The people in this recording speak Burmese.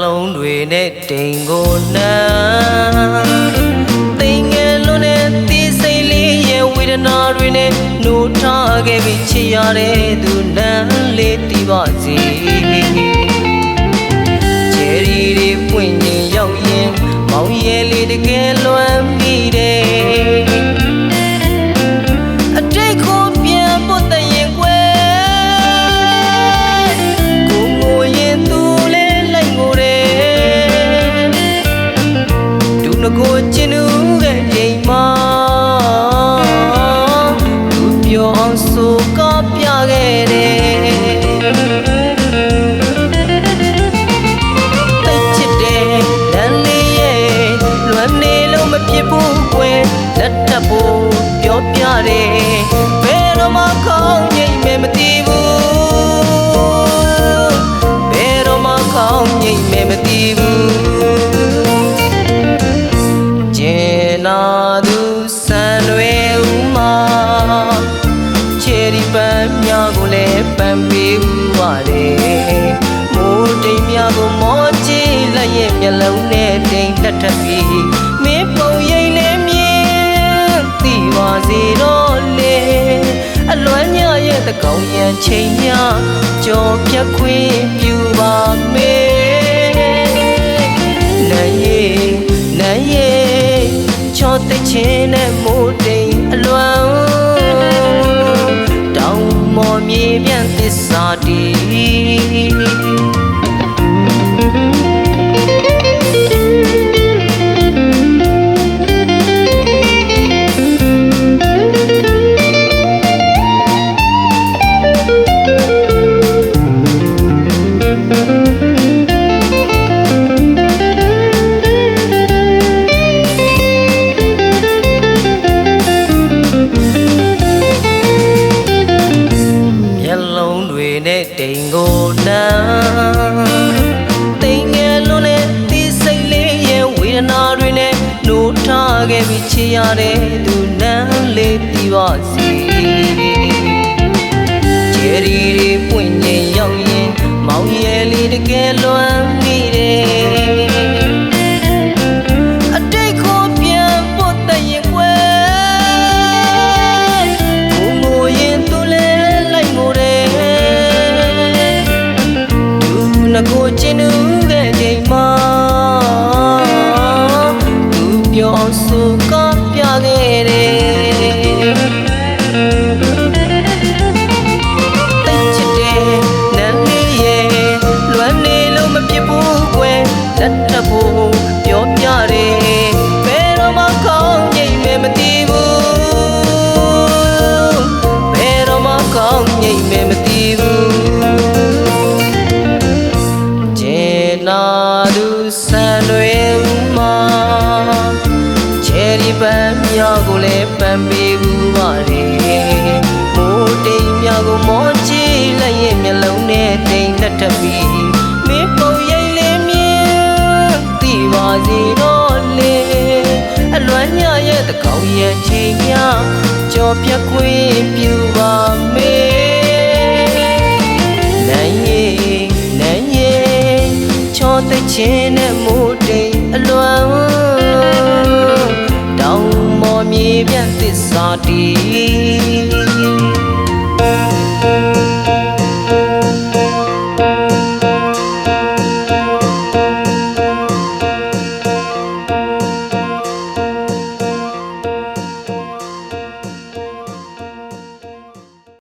လုံးတွေနဲ့တိမ်ကိုနာတိမ်ငယ်လုံးနဲ့တီးစိမ့်လေးရဲ့ဝေဒနာတွေနဲ့နှိုးထားခဲ့ပြီးချစ်ရတဲ့သူနန်းလေးတီးပါစေချယ်ရီတွေပွင့်ရင်ရောက်ရင်မောင်ရဲလေးတကယ်လွမ်းမိတယ်အတိတ်ကိုပြန်ဖို့တရင်ကွယ်ကိုငိုရင်သူလေးလိုက်ငိုတယ်ဒုနကိုချင်သူရဲ့အိမ်မှာသူပြောအောင်ဆိုကပြခဲ့တယ်လက်ထပ်ဖို့ပြောပြတယ်ဘယ်တော့မှခေါင်းငိမ့်မယ်မသိဘူးဘယ်တော့မှခေါင်းငိမ့်မယ်မသိဘူးကျင်နာသူဆန်တွေဥမာချယ်ရီပန်းများကိုလည်းပန်းပေးဦးပါတယ်မိုးတိမ်များကိုမောကြည့်လိုက်ရဲ့မျက်လုံးနဲ့တိမ်လက်ထပ်ပြီးမင်းပုံရိပ်လေးပါစေတော့လေအလွမ်းညရဲ့တကောင်ရန်ချိန်ညကြော်ပြတ်ခွင့်ပြုပါမေနိုင်ရဲ့ချောသိချင်းနဲ့မိုးတိမ်အလွမ်းတောင်မော်မြေပြန်သစ္စာတည်နဲ့တိမ်ကိုနာတိမ်ငယ်လုံးနဲ့တီးစိမ့်လေးရဲ့ဝေဒနာတွေနဲ့နှိုးထားခဲ့ပြီးချစ်ရတဲ့သူနန်းလေးတီးပါစေချယ်ရီတွေပွင့်ရင်ရောက်ရင်မောင်ရဲလေးတကယ်လွမ်းမိတယ်အတိတ်ကိုပြန်ဖို့တရင်ကွယ်ကိုငိုရင်သူလည်းလိုက်ငိုတယ်ကိုချင်သူရဲ့အိမ်မှာသူပြောအောင်ဆိုကပြခဲ့တယ်တိတ်ချစ်တဲ့နန်းလေးရဲ့လွမ်းနေလို့မဖြစ်ဘူးကွယ်လက်ထပ်ဖို့ပြောပြတယ်ဘယ်တော့မှခေါင်းငိမ့်မယ်မသိဘူးဘယ်တော့မှခေါင်းငိမ့်မယ်မသိဘူးနာသူဆန်တွေမှာချယ်ရီပန်းများကိုလည်းပန်းပေးဘူးပါတယ်မိုးတိမ်များကိုမောကြည့်လိုက်ရဲ့မျက်လုံးနဲ့တိမ်လက်ထပ်ပြီးမင်းပုံရိပ်လေးမြင်သိပါစေတော့လေအလွမ်းညရဲ့တကောင်ရန်ချိန်များကြော်ပြတ်ခွင့်ပြုပါမေနိုင်ချောသိချင်းနဲ့မိုးတိမ်အလွမ်းတောင်မော်မြေပြန်သစ္စာတည်